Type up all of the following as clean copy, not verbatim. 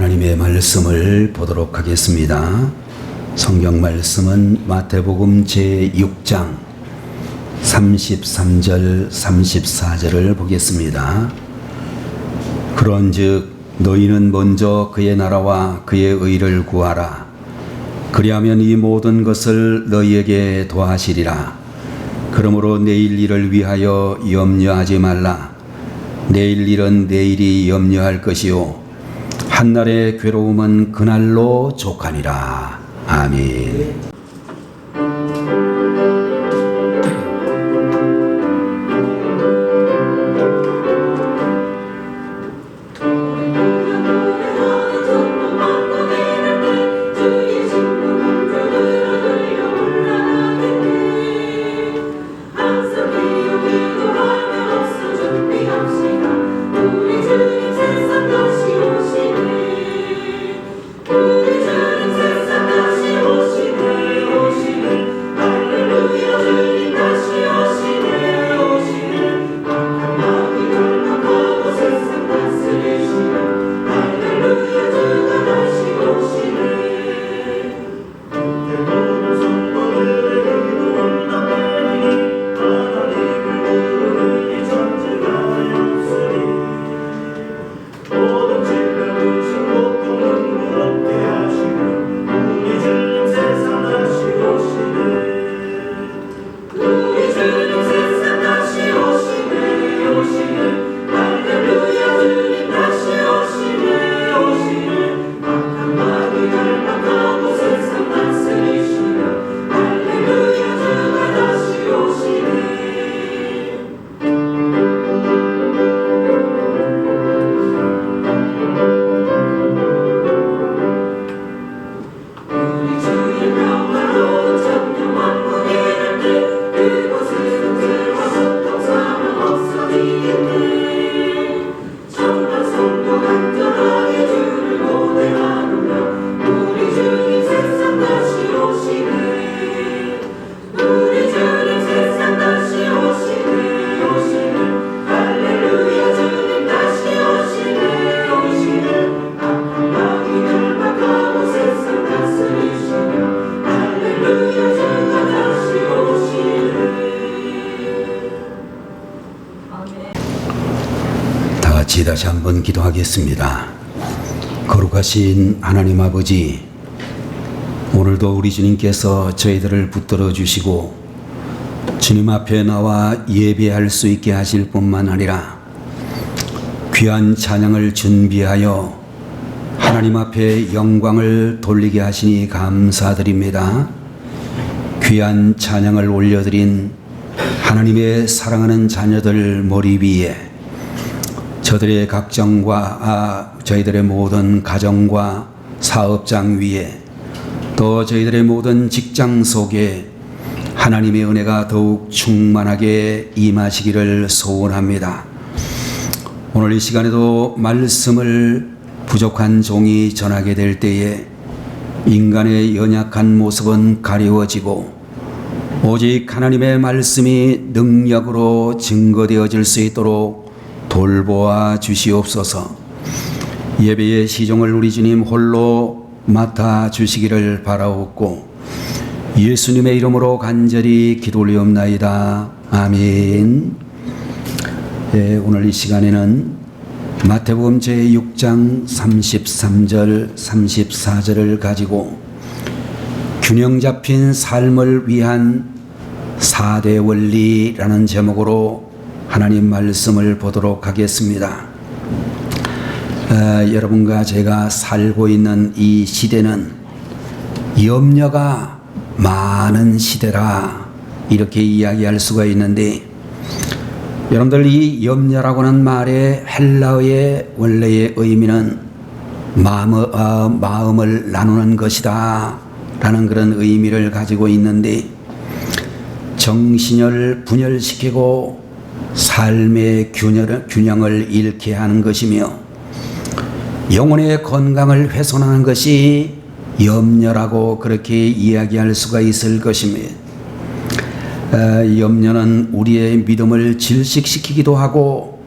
하나님의 말씀을 보도록 하겠습니다. 성경 말씀은 마태복음 제6장 33절 34절을 보겠습니다. 그런즉 너희는 먼저 그의 나라와 그의 의를 구하라. 그리하면 이 모든 것을 너희에게 더하시리라. 그러므로 내일 일을 위하여 염려하지 말라. 내일 일은 내일이 염려할 것이요 한날의 괴로움은 그날로 족하니라. 아멘. 다시 한번 기도하겠습니다. 거룩하신 하나님 아버지, 오늘도 우리 주님께서 저희들을 붙들어 주시고 주님 앞에 나와 예배할 수 있게 하실 뿐만 아니라 귀한 찬양을 준비하여 하나님 앞에 영광을 돌리게 하시니 감사드립니다. 귀한 찬양을 올려드린 하나님의 사랑하는 자녀들 머리 위에 저들의 각정과 저희들의 모든 가정과 사업장 위에 또 저희들의 모든 직장 속에 하나님의 은혜가 더욱 충만하게 임하시기를 소원합니다. 오늘 이 시간에도 말씀을 부족한 종이 전하게 될 때에 인간의 연약한 모습은 가리워지고 오직 하나님의 말씀이 능력으로 증거되어질 수 있도록 돌보아 주시옵소서. 예배의 시종을 우리 주님 홀로 맡아 주시기를 바라옵고 예수님의 이름으로 간절히 기도 올리옵나이다. 아멘. 오늘 이 시간에는 마태복음 제6장 33절 34절을 가지고 균형 잡힌 삶을 위한 4대 원리라는 제목으로 하나님 말씀을 보도록 하겠습니다. 여러분과 제가 살고 있는 이 시대는 염려가 많은 시대라 이렇게 이야기할 수가 있는데, 여러분들 이 염려라고는 말의 헬라어의 원래의 의미는 마음을 나누는 것이다 라는 그런 의미를 가지고 있는데, 정신을 분열시키고 삶의 균형을 잃게 하는 것이며 영혼의 건강을 훼손하는 것이 염려라고 그렇게 이야기할 수가 있을 것입니다. 염려는 우리의 믿음을 질식시키기도 하고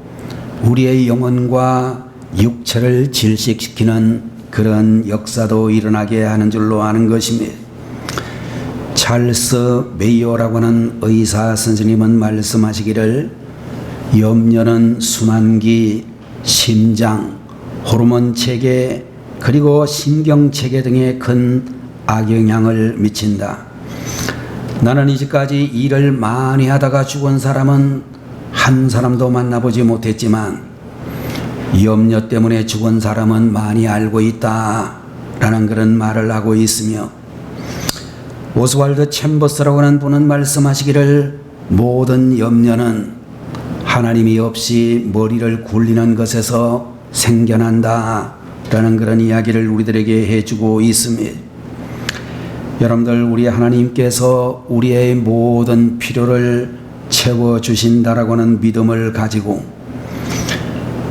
우리의 영혼과 육체를 질식시키는 그런 역사도 일어나게 하는 줄로 아는 것입니다. 찰스 메이어라고 하는 의사 선생님은 말씀하시기를 염려는 순환기, 심장, 호르몬 체계 그리고 신경 체계 등에 큰 악영향을 미친다. 나는 이제까지 일을 많이 하다가 죽은 사람은 한 사람도 만나보지 못했지만 염려 때문에 죽은 사람은 많이 알고 있다 라는 그런 말을 하고 있으며, 오스왈드 챔버스라고 하는 분은 말씀하시기를 모든 염려는 하나님이 없이 머리를 굴리는 것에서 생겨난다 라는 그런 이야기를 우리들에게 해주고 있습니다. 여러분들, 우리 하나님께서 우리의 모든 필요를 채워주신다라고 하는 믿음을 가지고,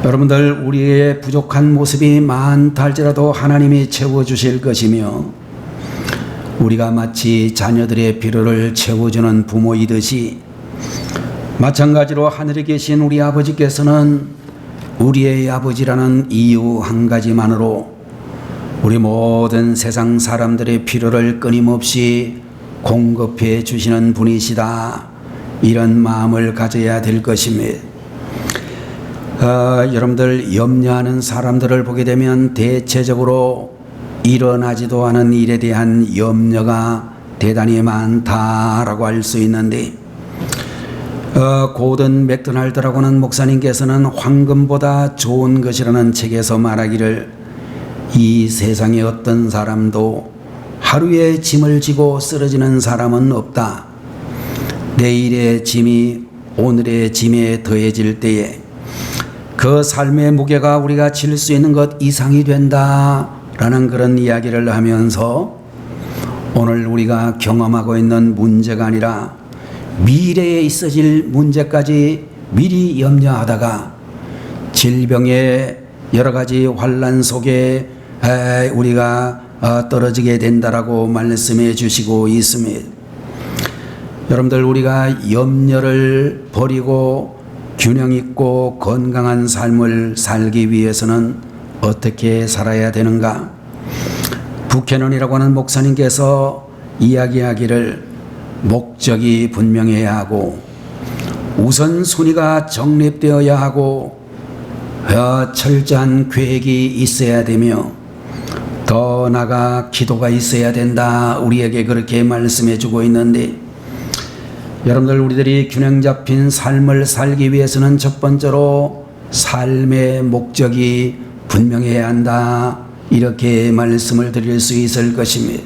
여러분들, 우리의 부족한 모습이 많다 할지라도 하나님이 채워주실 것이며, 우리가 마치 자녀들의 필요를 채워주는 부모이듯이 마찬가지로 하늘에 계신 우리 아버지께서는 우리의 아버지라는 이유 한 가지만으로 우리 모든 세상 사람들의 필요를 끊임없이 공급해 주시는 분이시다, 이런 마음을 가져야 될 것입니다. 여러분들, 염려하는 사람들을 보게 되면 대체적으로 일어나지도 않은 일에 대한 염려가 대단히 많다라고 할 수 있는데, 고든 맥도날드라고 하는 목사님께서는 황금보다 좋은 것이라는 책에서 말하기를, 이 세상에 어떤 사람도 하루에 짐을 지고 쓰러지는 사람은 없다. 내일의 짐이 오늘의 짐에 더해질 때에 그 삶의 무게가 우리가 질 수 있는 것 이상이 된다 라는 그런 이야기를 하면서, 오늘 우리가 경험하고 있는 문제가 아니라 미래에 있어질 문제까지 미리 염려하다가 질병의 여러 가지 환난 속에 우리가 떨어지게 된다라고 말씀해 주시고 있습니다. 여러분들, 우리가 염려를 버리고 균형 있고 건강한 삶을 살기 위해서는 어떻게 살아야 되는가? 부캐넌이라고 하는 목사님께서 이야기하기를, 목적이 분명해야 하고 우선순위가 정립되어야 하고 철저한 계획이 있어야 되며 더 나아가 기도가 있어야 된다, 우리에게 그렇게 말씀해 주고 있는데, 여러분들, 우리들이 균형 잡힌 삶을 살기 위해서는 첫 번째로 삶의 목적이 분명해야 한다, 이렇게 말씀을 드릴 수 있을 것입니다.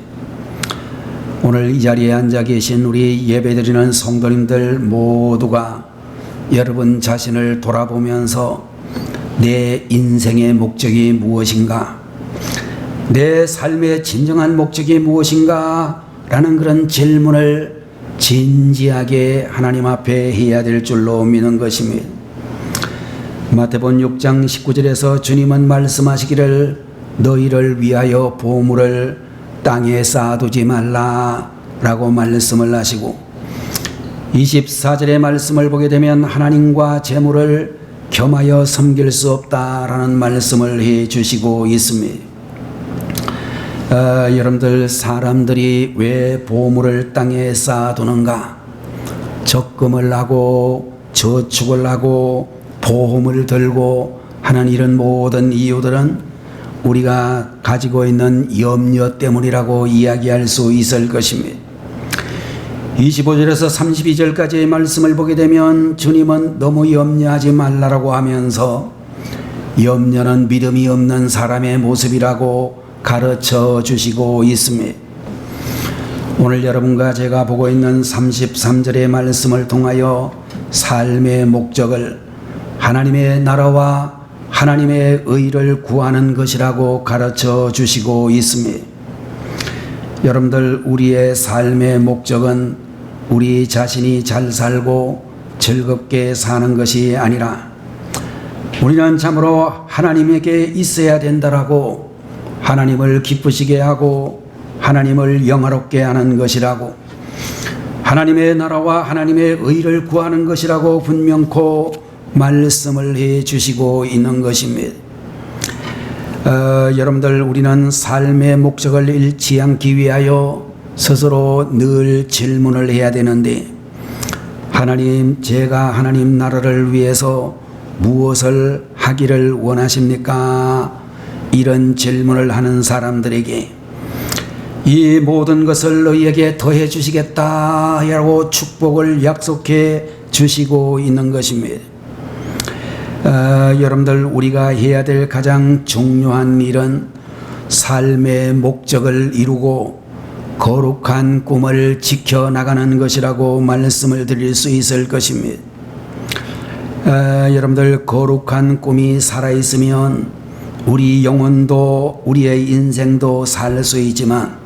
오늘 이 자리에 앉아 계신 우리 예배드리는 성도님들 모두가 여러분 자신을 돌아보면서 내 인생의 목적이 무엇인가, 내 삶의 진정한 목적이 무엇인가 라는 그런 질문을 진지하게 하나님 앞에 해야 될 줄로 믿는 것입니다. 마태복음 6장 19절에서 주님은 말씀하시기를, 너희를 위하여 보물을 땅에 쌓아두지 말라 라고 말씀을 하시고, 24절의 말씀을 보게 되면 하나님과 재물을 겸하여 섬길 수 없다라는 말씀을 해 주시고 있습니다. 여러분들, 사람들이 왜 보물을 땅에 쌓아두는가? 적금을 하고 저축을 하고 보험을 들고 하는 이런 모든 이유들은 우리가 가지고 있는 염려 때문이라고 이야기할 수 있을 것입니다. 25절에서 32절까지의 말씀을 보게 되면 주님은 너무 염려하지 말라라고 하면서 염려는 믿음이 없는 사람의 모습이라고 가르쳐 주시고 있습니다. 오늘 여러분과 제가 보고 있는 33절의 말씀을 통하여 삶의 목적을 하나님의 나라와 하나님의 의를 구하는 것이라고 가르쳐 주시고 있습니다. 여러분들, 우리의 삶의 목적은 우리 자신이 잘 살고 즐겁게 사는 것이 아니라 우리는 참으로 하나님에게 있어야 된다라고, 하나님을 기쁘시게 하고 하나님을 영화롭게 하는 것이라고, 하나님의 나라와 하나님의 의를 구하는 것이라고 분명코 말씀을 해 주시고 있는 것입니다. 여러분들 우리는 삶의 목적을 잃지 않기 위하여 스스로 늘 질문을 해야 되는데, 하나님, 제가 하나님 나라를 위해서 무엇을 하기를 원하십니까? 이런 질문을 하는 사람들에게 이 모든 것을 너희에게 더해 주시겠다라고 축복을 약속해 주시고 있는 것입니다. 여러분들 우리가 해야 될 가장 중요한 일은 삶의 목적을 이루고 거룩한 꿈을 지켜나가는 것이라고 말씀을 드릴 수 있을 것입니다. 여러분들 거룩한 꿈이 살아있으면 우리 영혼도 우리의 인생도 살 수 있지만,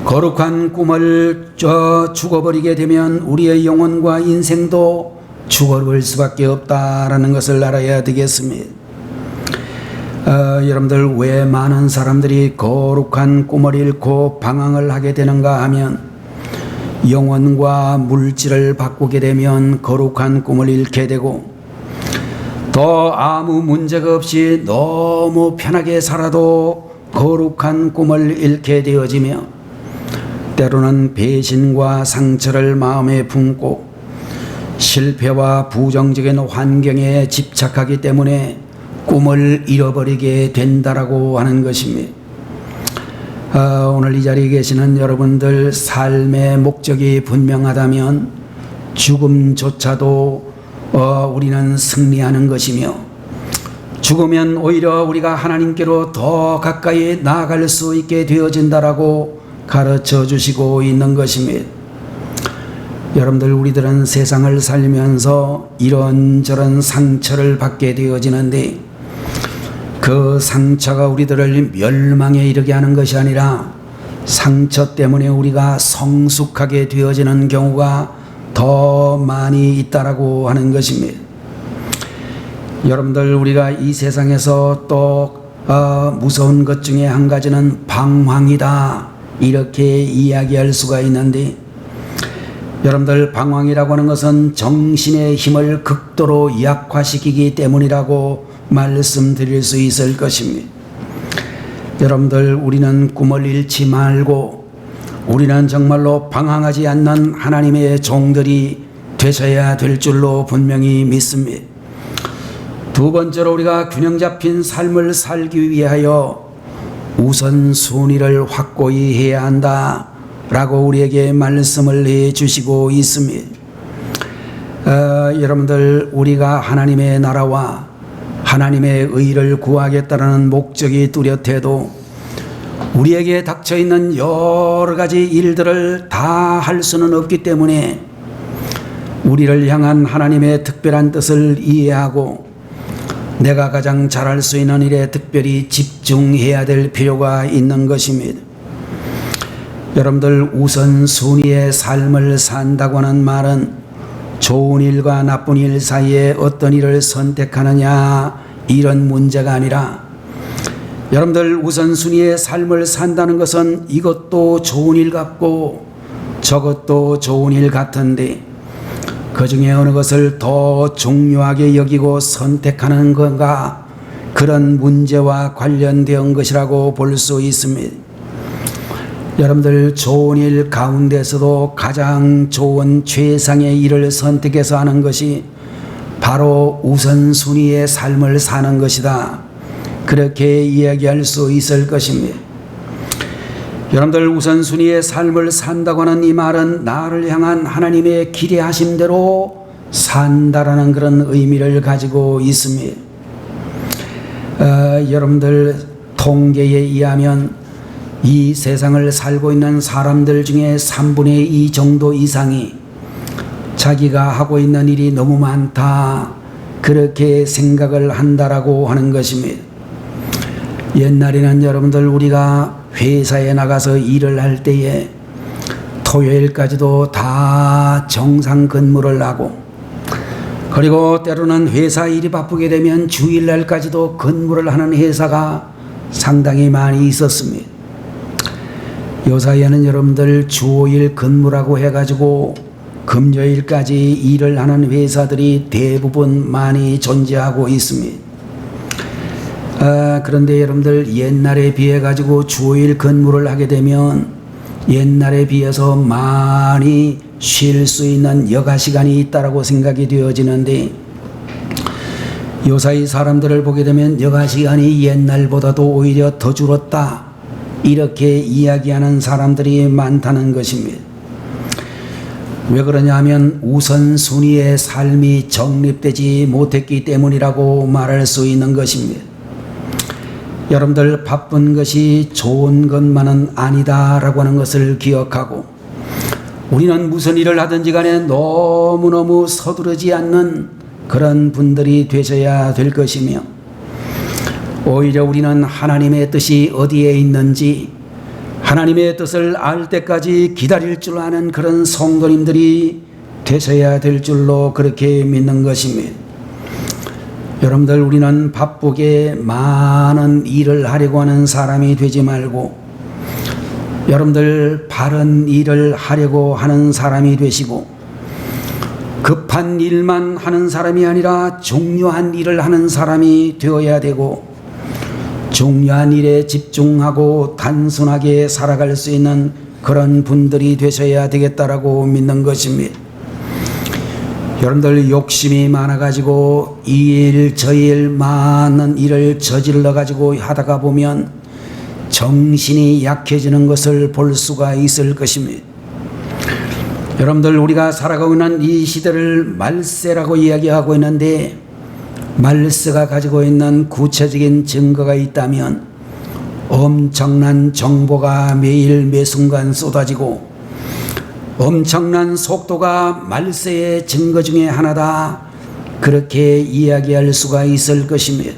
거룩한 꿈을 죽어버리게 되면 우리의 영혼과 인생도 죽어버릴 수밖에 없다라는 것을 알아야 되겠습니다. 여러분들 왜 많은 사람들이 거룩한 꿈을 잃고 방황을 하게 되는가 하면, 영혼과 물질을 바꾸게 되면 거룩한 꿈을 잃게 되고, 또 아무 문제가 없이 너무 편하게 살아도 거룩한 꿈을 잃게 되어지며, 때로는 배신과 상처를 마음에 품고 실패와 부정적인 환경에 집착하기 때문에 꿈을 잃어버리게 된다라고 하는 것입니다. 오늘 이 자리에 계시는 여러분들 삶의 목적이 분명하다면 죽음조차도 우리는 승리하는 것이며, 죽으면 오히려 우리가 하나님께로 더 가까이 나아갈 수 있게 되어진다라고 가르쳐 주시고 있는 것입니다. 여러분들 우리들은 세상을 살면서 이런저런 상처를 받게 되어지는데, 그 상처가 우리들을 멸망에 이르게 하는 것이 아니라 상처 때문에 우리가 성숙하게 되어지는 경우가 더 많이 있다라고 하는 것입니다. 여러분들 우리가 이 세상에서 또 무서운 것 중에 한 가지는 방황이다, 이렇게 이야기할 수가 있는데, 여러분들 방황이라고 하는 것은 정신의 힘을 극도로 약화시키기 때문이라고 말씀드릴 수 있을 것입니다. 여러분들 우리는 꿈을 잃지 말고 우리는 정말로 방황하지 않는 하나님의 종들이 되셔야 될 줄로 분명히 믿습니다. 두 번째로 우리가 균형 잡힌 삶을 살기 위하여 우선순위를 확고히 해야 한다 라고 우리에게 말씀을 해주시고 있습니다. 여러분들 우리가 하나님의 나라와 하나님의 의를 구하겠다는 목적이 뚜렷해도 우리에게 닥쳐있는 여러 가지 일들을 다 할 수는 없기 때문에 우리를 향한 하나님의 특별한 뜻을 이해하고 내가 가장 잘할 수 있는 일에 특별히 집중해야 될 필요가 있는 것입니다. 여러분들 우선순위의 삶을 산다고 하는 말은 좋은 일과 나쁜 일 사이에 어떤 일을 선택하느냐 이런 문제가 아니라, 여러분들 우선순위의 삶을 산다는 것은 이것도 좋은 일 같고 저것도 좋은 일 같은데 그 중에 어느 것을 더 중요하게 여기고 선택하는 건가, 그런 문제와 관련된 것이라고 볼 수 있습니다. 여러분들 좋은 일 가운데서도 가장 좋은 최상의 일을 선택해서 하는 것이 바로 우선순위의 삶을 사는 것이다, 그렇게 이야기할 수 있을 것입니다. 여러분들 우선순위의 삶을 산다고 하는 이 말은 나를 향한 하나님의 기대하심대로 산다라는 그런 의미를 가지고 있습니다. 여러분들 통계에 의하면 이 세상을 살고 있는 사람들 중에 3분의 2 정도 이상이 자기가 하고 있는 일이 너무 많다, 그렇게 생각을 한다라고 하는 것입니다. 옛날에는 여러분들 우리가 회사에 나가서 일을 할 때에 토요일까지도 다 정상 근무를 하고, 그리고 때로는 회사 일이 바쁘게 되면 주일날까지도 근무를 하는 회사가 상당히 많이 있었습니다. 요사이에는 여러분들 주 5일 근무라고 해가지고 금요일까지 일을 하는 회사들이 대부분 많이 존재하고 있습니다. 그런데 여러분들 옛날에 비해 가지고 주일 근무를 하게 되면 옛날에 비해서 많이 쉴 수 있는 여가 시간이 있다라고 생각이 되어지는데 요사이 사람들을 보게 되면 여가 시간이 옛날보다도 오히려 더 줄었다 이렇게 이야기하는 사람들이 많다는 것입니다. 왜 그러냐 하면 우선순위의 삶이 정립되지 못했기 때문이라고 말할 수 있는 것입니다. 여러분들 바쁜 것이 좋은 것만은 아니다라고 하는 것을 기억하고 우리는 무슨 일을 하든지 간에 너무너무 서두르지 않는 그런 분들이 되셔야 될 것이며 오히려 우리는 하나님의 뜻이 어디에 있는지 하나님의 뜻을 알 때까지 기다릴 줄 아는 그런 성도님들이 되셔야 될 줄로 그렇게 믿는 것입니다. 여러분들 우리는 바쁘게 많은 일을 하려고 하는 사람이 되지 말고 여러분들 바른 일을 하려고 하는 사람이 되시고 급한 일만 하는 사람이 아니라 중요한 일을 하는 사람이 되어야 되고 중요한 일에 집중하고 단순하게 살아갈 수 있는 그런 분들이 되셔야 되겠다라고 믿는 것입니다. 여러분들 욕심이 많아가지고 이 일 저 일 많은 일을 저질러 가지고 하다가 보면 정신이 약해지는 것을 볼 수가 있을 것입니다. 여러분들 우리가 살아가고 있는 이 시대를 말세라고 이야기하고 있는데 말세가 가지고 있는 구체적인 증거가 있다면 엄청난 정보가 매일 매순간 쏟아지고 엄청난 속도가 말세의 증거 중에 하나다 그렇게 이야기할 수가 있을 것입니다.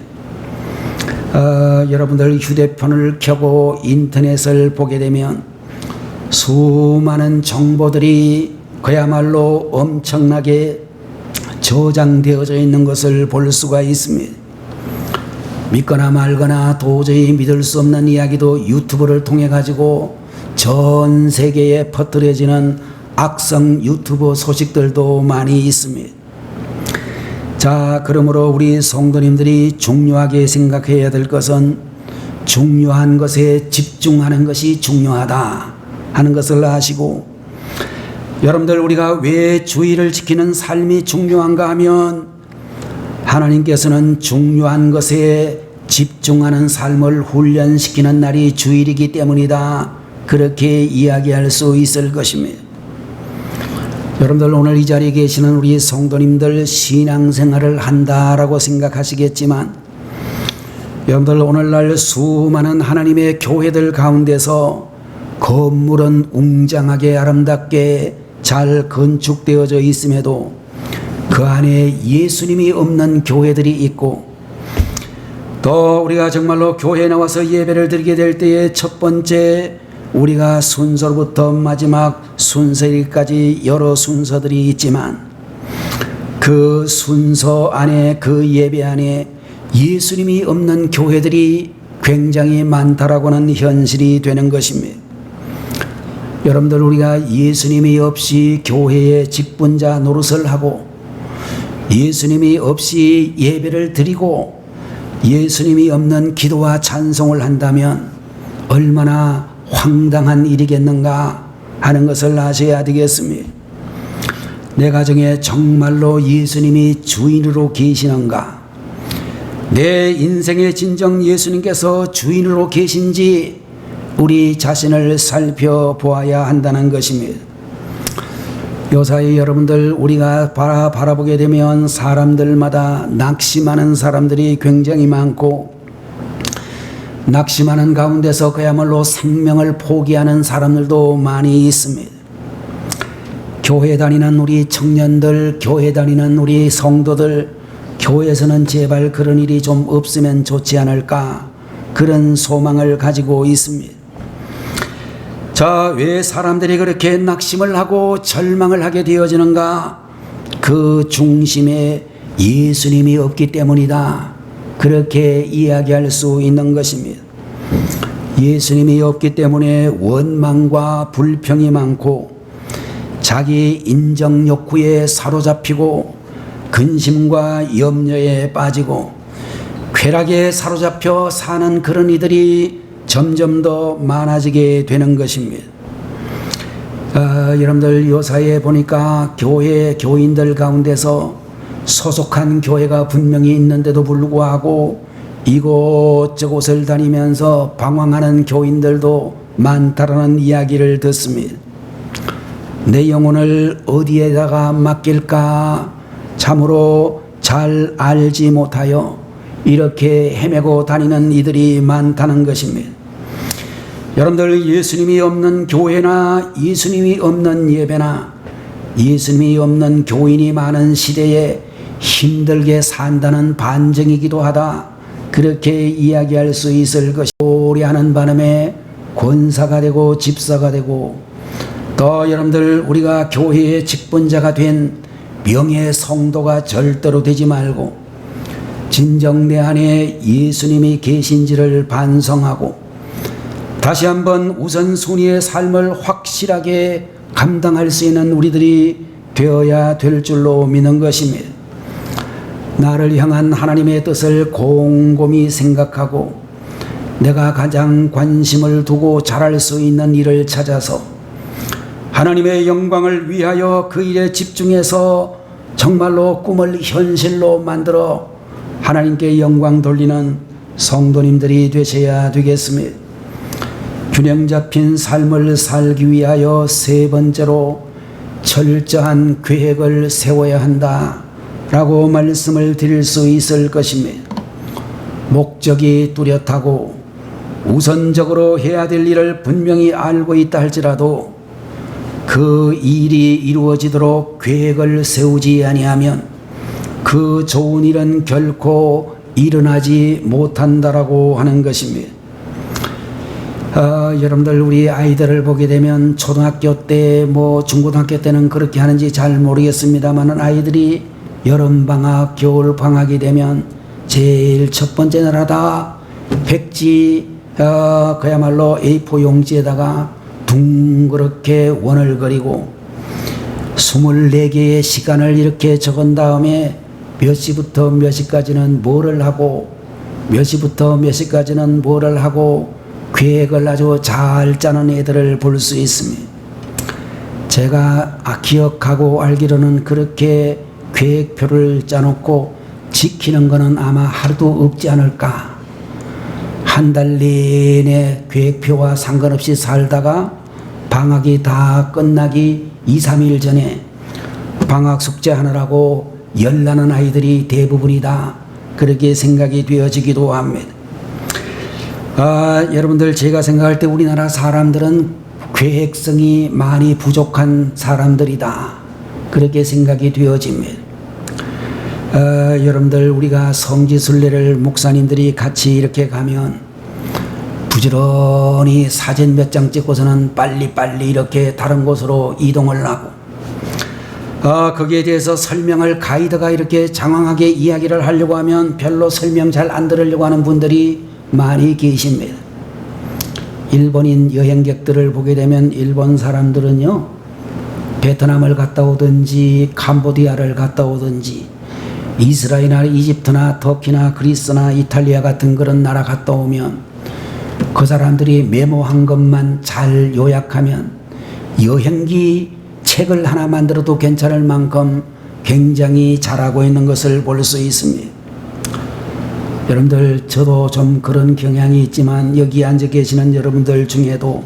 여러분들 휴대폰을 켜고 인터넷을 보게 되면 수많은 정보들이 그야말로 엄청나게 저장되어져 있는 것을 볼 수가 있습니다. 믿거나 말거나 도저히 믿을 수 없는 이야기도 유튜브를 통해 가지고 전 세계에 퍼뜨려지는 악성 유튜브 소식들도 많이 있습니다. 자, 그러므로 우리 성도님들이 중요하게 생각해야 될 것은 중요한 것에 집중하는 것이 중요하다 하는 것을 아시고 여러분들 우리가 왜 주의를 지키는 삶이 중요한가 하면 하나님께서는 중요한 것에 집중하는 삶을 훈련시키는 날이 주일이기 때문이다 그렇게 이야기할 수 있을 것입니다. 여러분들 오늘 이 자리에 계시는 우리 성도님들 신앙생활을 한다라고 생각하시겠지만 여러분들 오늘날 수많은 하나님의 교회들 가운데서 건물은 웅장하게 아름답게 잘 건축되어져 있음에도 그 안에 예수님이 없는 교회들이 있고 또 우리가 정말로 교회에 나와서 예배를 드리게 될 때에 첫 번째 우리가 순서부터 마지막 순서까지 여러 순서들이 있지만 그 순서 안에 그 예배 안에 예수님이 없는 교회들이 굉장히 많다라고 하는 현실이 되는 것입니다. 여러분들 우리가 예수님이 없이 교회의 직분자 노릇을 하고 예수님이 없이 예배를 드리고 예수님이 없는 기도와 찬송을 한다면 얼마나 황당한 일이겠는가 하는 것을 아셔야 되겠습니다. 내 가정에 정말로 예수님이 주인으로 계시는가? 내 인생의 진정 예수님께서 주인으로 계신지 우리 자신을 살펴보아야 한다는 것입니다. 요사이 여러분들 우리가 바라보게 되면 사람들마다 낙심하는 사람들이 굉장히 많고 낙심하는 가운데서 그야말로 생명을 포기하는 사람들도 많이 있습니다. 교회 다니는 우리 청년들, 교회 다니는 우리 성도들, 교회에서는 제발 그런 일이 좀 없으면 좋지 않을까 그런 소망을 가지고 있습니다. 자, 왜 사람들이 그렇게 낙심을 하고 절망을 하게 되어지는가? 그 중심에 예수님이 없기 때문이다. 그렇게 이야기할 수 있는 것입니다. 예수님이 없기 때문에 원망과 불평이 많고 자기 인정 욕구에 사로잡히고 근심과 염려에 빠지고 쾌락에 사로잡혀 사는 그런 이들이 점점 더 많아지게 되는 것입니다. 여러분들 요사이에 보니까 교인들 가운데서 소속한 교회가 분명히 있는데도 불구하고 이곳저곳을 다니면서 방황하는 교인들도 많다라는 이야기를 듣습니다. 내 영혼을 어디에다가 맡길까 참으로 잘 알지 못하여 이렇게 헤매고 다니는 이들이 많다는 것입니다. 여러분들, 예수님이 없는 교회나 예수님이 없는 예배나 예수님이 없는 교인이 많은 시대에 힘들게 산다는 반증이기도 하다, 그렇게 이야기할 수 있을 것이, 오래하는 반음에 권사가 되고 집사가 되고, 또 여러분들 우리가 교회의 직분자가 된 명예 성도가 절대로 되지 말고 진정 내 안에 예수님이 계신지를 반성하고 다시 한번 우선순위의 삶을 확실하게 감당할 수 있는 우리들이 되어야 될 줄로 믿는 것입니다. 나를 향한 하나님의 뜻을 곰곰이 생각하고 내가 가장 관심을 두고 잘할 수 있는 일을 찾아서 하나님의 영광을 위하여 그 일에 집중해서 정말로 꿈을 현실로 만들어 하나님께 영광 돌리는 성도님들이 되셔야 되겠습니다. 균형 잡힌 삶을 살기 위하여 세 번째로 철저한 계획을 세워야 한다 라고 말씀을 드릴 수 있을 것입니다. 목적이 뚜렷하고 우선적으로 해야 될 일을 분명히 알고 있다 할지라도 그 일이 이루어지도록 계획을 세우지 아니하면 그 좋은 일은 결코 일어나지 못한다라고 하는 것입니다. 여러분들 우리 아이들을 보게 되면 초등학교 때 중고등학교 때는 그렇게 하는지 잘 모르겠습니다만 아이들이 여름방학 겨울방학이 되면 제일 첫 번째 나라다 백지 그야말로 A4 용지에다가 둥그렇게 원을 그리고 24개의 시간을 이렇게 적은 다음에 몇 시부터 몇 시까지는 뭐를 하고 몇 시부터 몇 시까지는 뭐를 하고 계획을 아주 잘 짜는 애들을 볼 수 있습니다. 제가 기억하고 알기로는 그렇게 계획표를 짜놓고 지키는 것은 아마 하루도 없지 않을까. 한 달 내내 계획표와 상관없이 살다가 방학이 다 끝나기 2, 3일 전에 방학 숙제하느라고 열나는 아이들이 대부분이다, 그렇게 생각이 되어지기도 합니다. 여러분들 제가 생각할 때 우리나라 사람들은 계획성이 많이 부족한 사람들이다, 그렇게 생각이 되어집니다. 여러분들 우리가 성지순례를 목사님들이 같이 이렇게 가면 부지런히 사진 몇 장 찍고서는 빨리빨리 이렇게 다른 곳으로 이동을 하고 거기에 대해서 설명을 가이드가 이렇게 장황하게 이야기를 하려고 하면 별로 설명 잘 안 들으려고 하는 분들이 많이 계십니다. 일본인 여행객들을 보게 되면 일본 사람들은요, 베트남을 갔다 오든지 캄보디아를 갔다 오든지 이스라엘이나 이집트나 터키나 그리스나 이탈리아 같은 그런 나라 갔다 오면 그 사람들이 메모한 것만 잘 요약하면 여행기 책을 하나 만들어도 괜찮을 만큼 굉장히 잘하고 있는 것을 볼 수 있습니다. 여러분들 저도 좀 그런 경향이 있지만 여기 앉아 계시는 여러분들 중에도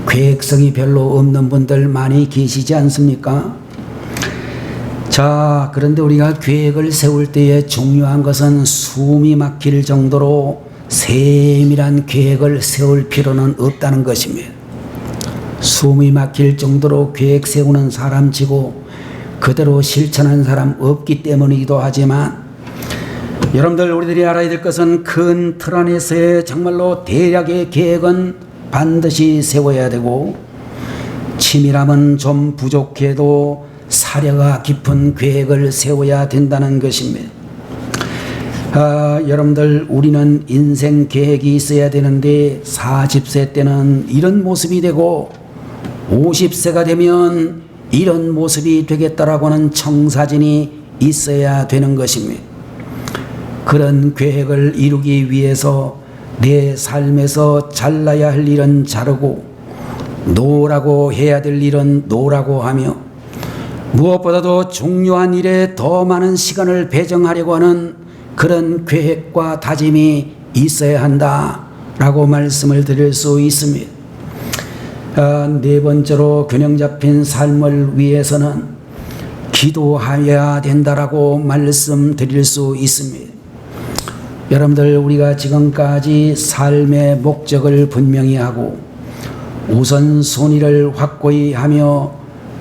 계획성이 별로 없는 분들 많이 계시지 않습니까? 자, 그런데 우리가 계획을 세울 때에 중요한 것은 숨이 막힐 정도로 세밀한 계획을 세울 필요는 없다는 것입니다. 숨이 막힐 정도로 계획 세우는 사람치고 그대로 실천한 사람 없기 때문이기도 하지만, 여러분들 우리들이 알아야 될 것은 큰 틀 안에서의 정말로 대략의 계획은 반드시 세워야 되고, 치밀함은 좀 부족해도 사려가 깊은 계획을 세워야 된다는 것입니다. 여러분들 우리는 인생 계획이 있어야 되는데 40세 때는 이런 모습이 되고 50세가 되면 이런 모습이 되겠다라고 하는 청사진이 있어야 되는 것입니다. 그런 계획을 이루기 위해서 내 삶에서 잘라야 할 일은 자르고 놓으라고 해야 될 일은 놓으라고 하며 무엇보다도 중요한 일에 더 많은 시간을 배정하려고 하는 그런 계획과 다짐이 있어야 한다라고 말씀을 드릴 수 있습니다. 네 번째로 균형 잡힌 삶을 위해서는 기도해야 된다라고 말씀드릴 수 있습니다. 여러분들, 우리가 지금까지 삶의 목적을 분명히 하고 우선순위를 확고히 하며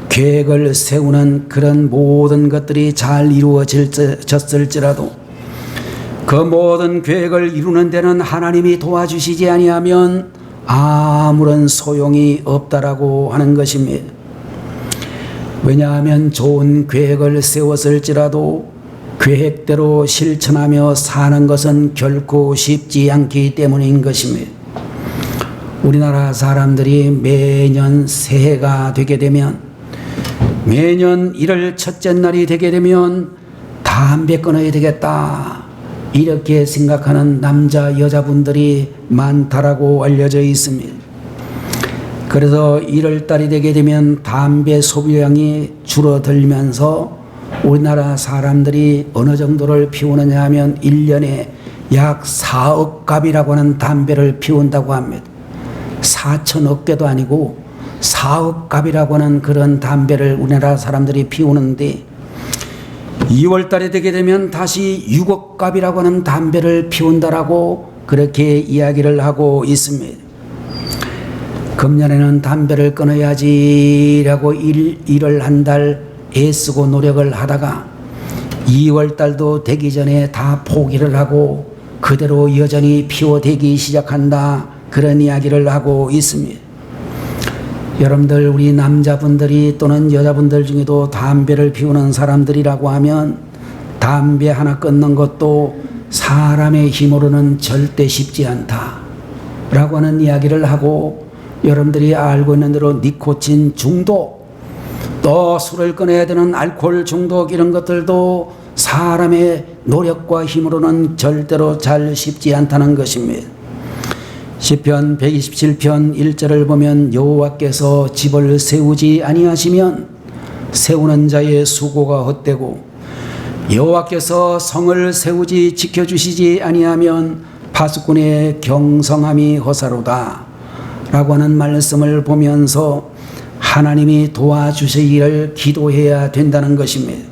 계획을 세우는 그런 모든 것들이 잘 이루어졌을지라도 그 모든 계획을 이루는 데는 하나님이 도와주시지 아니하면 아무런 소용이 없다라고 하는 것입니다. 왜냐하면 좋은 계획을 세웠을지라도 계획대로 실천하며 사는 것은 결코 쉽지 않기 때문인 것입니다. 우리나라 사람들이 매년 새해가 되게 되면, 매년 1월 첫째 날이 되게 되면 담배 끊어야 되겠다, 이렇게 생각하는 남자 여자분들이 많다라고 알려져 있습니다. 그래서 1월달이 되게 되면 담배 소비량이 줄어들면서 우리나라 사람들이 어느 정도를 피우느냐 하면 1년에 약 4억 갑이라고 하는 담배를 피운다고 합니다. 4천억 개도 아니고 4억 갑이라고 하는 그런 담배를 우리나라 사람들이 피우는데 2월 달에 되게 되면 다시 6억 갑이라고 하는 담배를 피운다라고 그렇게 이야기를 하고 있습니다. 금년에는 담배를 끊어야지라고 일을 한 달 애쓰고 노력을 하다가 2월 달도 되기 전에 다 포기를 하고 그대로 여전히 피워대기 시작한다, 그런 이야기를 하고 있습니다. 여러분들, 우리 남자분들이 또는 여자분들 중에도 담배를 피우는 사람들이라고 하면 담배 하나 끊는 것도 사람의 힘으로는 절대 쉽지 않다라고 하는 이야기를 하고, 여러분들이 알고 있는 대로 니코틴 중독, 또 술을 끊어야 되는 알코올 중독, 이런 것들도 사람의 노력과 힘으로는 절대로 잘 쉽지 않다는 것입니다. 시편 127편 1절을 보면 여호와께서 집을 세우지 아니하시면 세우는 자의 수고가 헛되고 여호와께서 성을 세우지 지켜주시지 아니하면 파수꾼의 경성함이 허사로다 라고 하는 말씀을 보면서 하나님이 도와주시기를 기도해야 된다는 것입니다.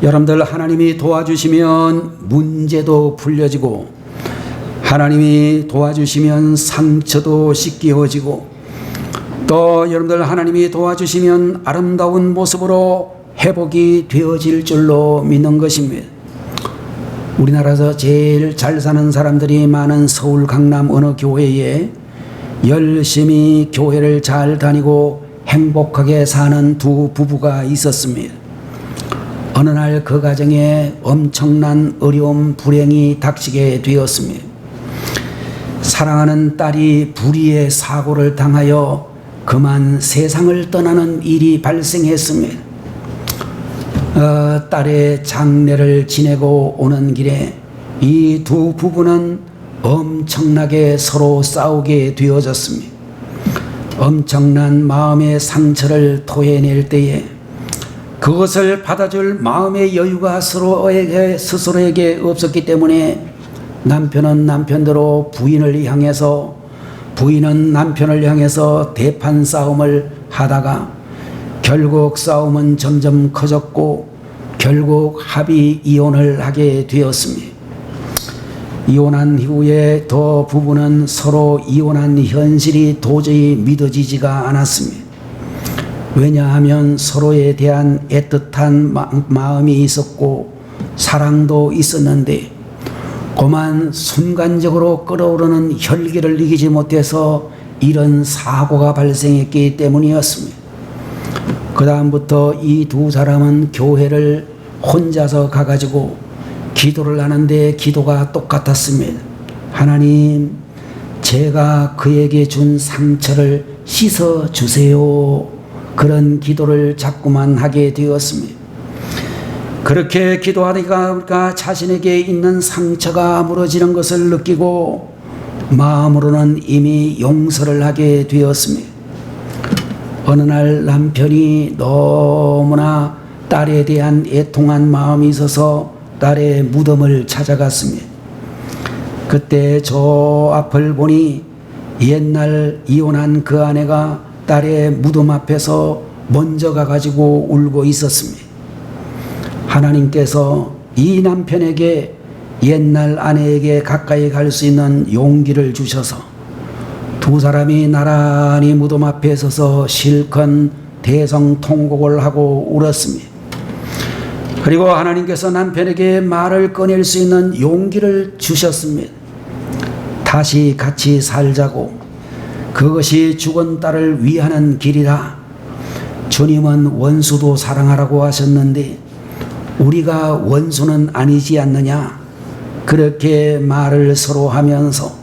여러분들, 하나님이 도와주시면 문제도 풀려지고 하나님이 도와주시면 상처도 씻겨지고 또 여러분들, 하나님이 도와주시면 아름다운 모습으로 회복이 되어질 줄로 믿는 것입니다. 우리나라에서 제일 잘 사는 사람들이 많은 서울 강남 어느 교회에 열심히 교회를 잘 다니고 행복하게 사는 두 부부가 있었습니다. 어느 날 그 가정에 엄청난 어려움, 불행이 닥치게 되었습니다. 사랑하는 딸이 불의의 사고를 당하여 그만 세상을 떠나는 일이 발생했습니다. 딸의 장례를 지내고 오는 길에 이 두 부부는 엄청나게 서로 싸우게 되어졌습니다. 엄청난 마음의 상처를 토해낼 때에 그것을 받아줄 마음의 여유가 스스로에게 없었기 때문에 남편은 남편대로 부인을 향해서, 부인은 남편을 향해서 대판 싸움을 하다가 결국 싸움은 점점 커졌고 결국 합의 이혼을 하게 되었습니다. 이혼한 이후에 더 부부는 서로 이혼한 현실이 도저히 믿어지지가 않았습니다. 왜냐하면 서로에 대한 애틋한 마음이 있었고 사랑도 있었는데 그만 순간적으로 끓어오르는 혈기를 이기지 못해서 이런 사고가 발생했기 때문이었습니다. 그 다음부터 이 두 사람은 교회를 혼자서 가가지고 기도를 하는데 기도가 똑같았습니다. 하나님, 제가 그에게 준 상처를 씻어주세요. 그런 기도를 자꾸만 하게 되었습니다. 그렇게 기도하다가 자신에게 있는 상처가 무너지는 것을 느끼고 마음으로는 이미 용서를 하게 되었습니다. 어느 날 남편이 너무나 딸에 대한 애통한 마음이 있어서 딸의 무덤을 찾아갔습니다. 그때 저 앞을 보니 옛날 이혼한 그 아내가 딸의 무덤 앞에서 먼저 가가지고 울고 있었습니다. 하나님께서 이 남편에게 옛날 아내에게 가까이 갈 수 있는 용기를 주셔서 두 사람이 나란히 무덤 앞에 서서 실컷 대성통곡을 하고 울었습니다. 그리고 하나님께서 남편에게 말을 꺼낼 수 있는 용기를 주셨습니다. 다시 같이 살자고, 그것이 죽은 딸을 위하는 길이라. 주님은 원수도 사랑하라고 하셨는데 우리가 원수는 아니지 않느냐, 그렇게 말을 서로 하면서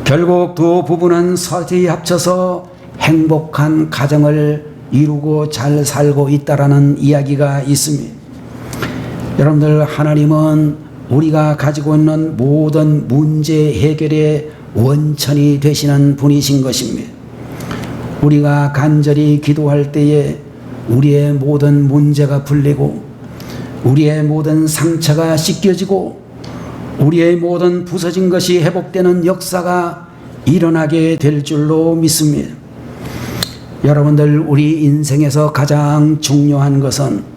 결국 두 부부는 서서히 합쳐서 행복한 가정을 이루고 잘 살고 있다라는 이야기가 있습니다. 여러분들, 하나님은 우리가 가지고 있는 모든 문제 해결의 원천이 되시는 분이신 것입니다. 우리가 간절히 기도할 때에 우리의 모든 문제가 풀리고 우리의 모든 상처가 씻겨지고 우리의 모든 부서진 것이 회복되는 역사가 일어나게 될 줄로 믿습니다. 여러분들, 우리 인생에서 가장 중요한 것은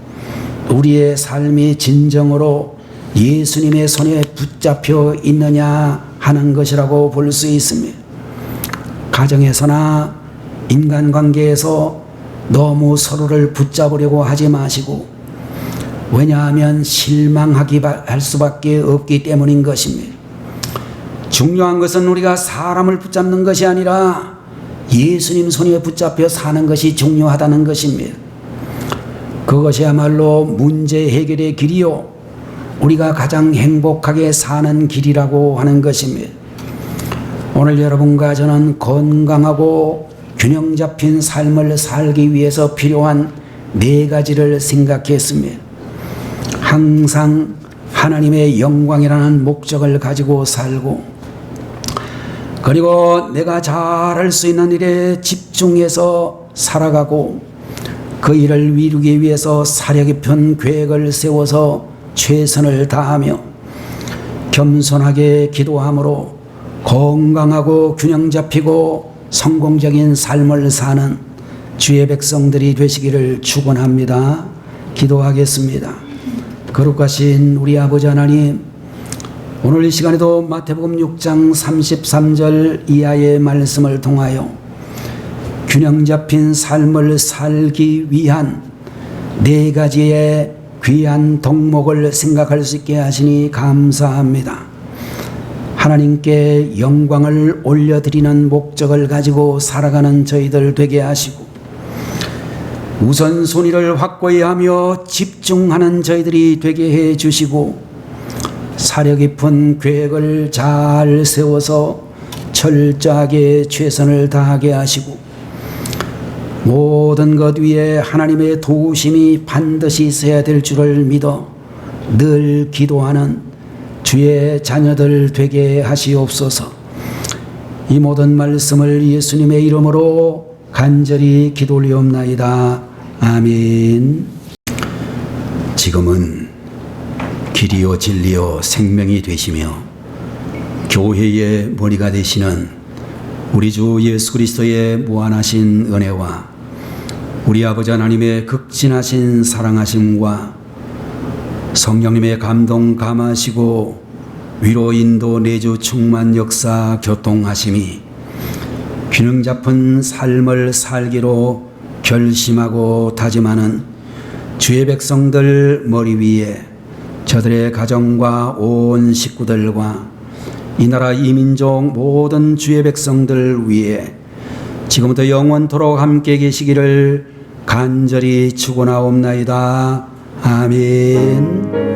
우리의 삶이 진정으로 예수님의 손에 붙잡혀 있느냐 하는 것이라고 볼 수 있습니다. 가정에서나 인간관계에서 너무 서로를 붙잡으려고 하지 마시고, 왜냐하면 실망하게 할 수밖에 없기 때문인 것입니다. 중요한 것은 우리가 사람을 붙잡는 것이 아니라 예수님 손에 붙잡혀 사는 것이 중요하다는 것입니다. 그것이야말로 문제 해결의 길이요, 우리가 가장 행복하게 사는 길이라고 하는 것입니다. 오늘 여러분과 저는 건강하고 균형 잡힌 삶을 살기 위해서 필요한 4가지를 생각했습니다. 항상 하나님의 영광이라는 목적을 가지고 살고, 그리고 내가 잘할 수 있는 일에 집중해서 살아가고, 그 일을 이루기 위해서 사려 깊은 계획을 세워서 최선을 다하며 겸손하게 기도함으로 건강하고 균형 잡히고 성공적인 삶을 사는 주의 백성들이 되시기를 축원합니다. 기도하겠습니다. 거룩하신 우리 아버지 하나님, 오늘 이 시간에도 마태복음 6장 33절 이하의 말씀을 통하여 균형 잡힌 삶을 살기 위한 4가지의 귀한 덕목을 생각할 수 있게 하시니 감사합니다. 하나님께 영광을 올려드리는 목적을 가지고 살아가는 저희들 되게 하시고, 우선순위를 확고히 하며 집중하는 저희들이 되게 해 주시고, 사려 깊은 계획을 잘 세워서 철저하게 최선을 다하게 하시고, 모든 것 위에 하나님의 도우심이 반드시 있어야 될 줄을 믿어 늘 기도하는 주의 자녀들 되게 하시옵소서. 이 모든 말씀을 예수님의 이름으로 간절히 기도 올리옵나이다. 아멘. 지금은 길이요 진리요 생명이 되시며 교회의 머리가 되시는 우리 주 예수 그리스도의 무한하신 은혜와 우리 아버지 하나님의 극진하신 사랑하심과 성령님의 감동 감하시고 위로 인도 내주 충만 역사 교통하심이 균형 잡힌 삶을 살기로 결심하고 다짐하는 주의 백성들 머리 위에 저들의 가정과 온 식구들과 이 나라 이민족 모든 주의 백성들 위에 지금부터 영원토록 함께 계시기를 간절히 축원하옵나이다. 아멘.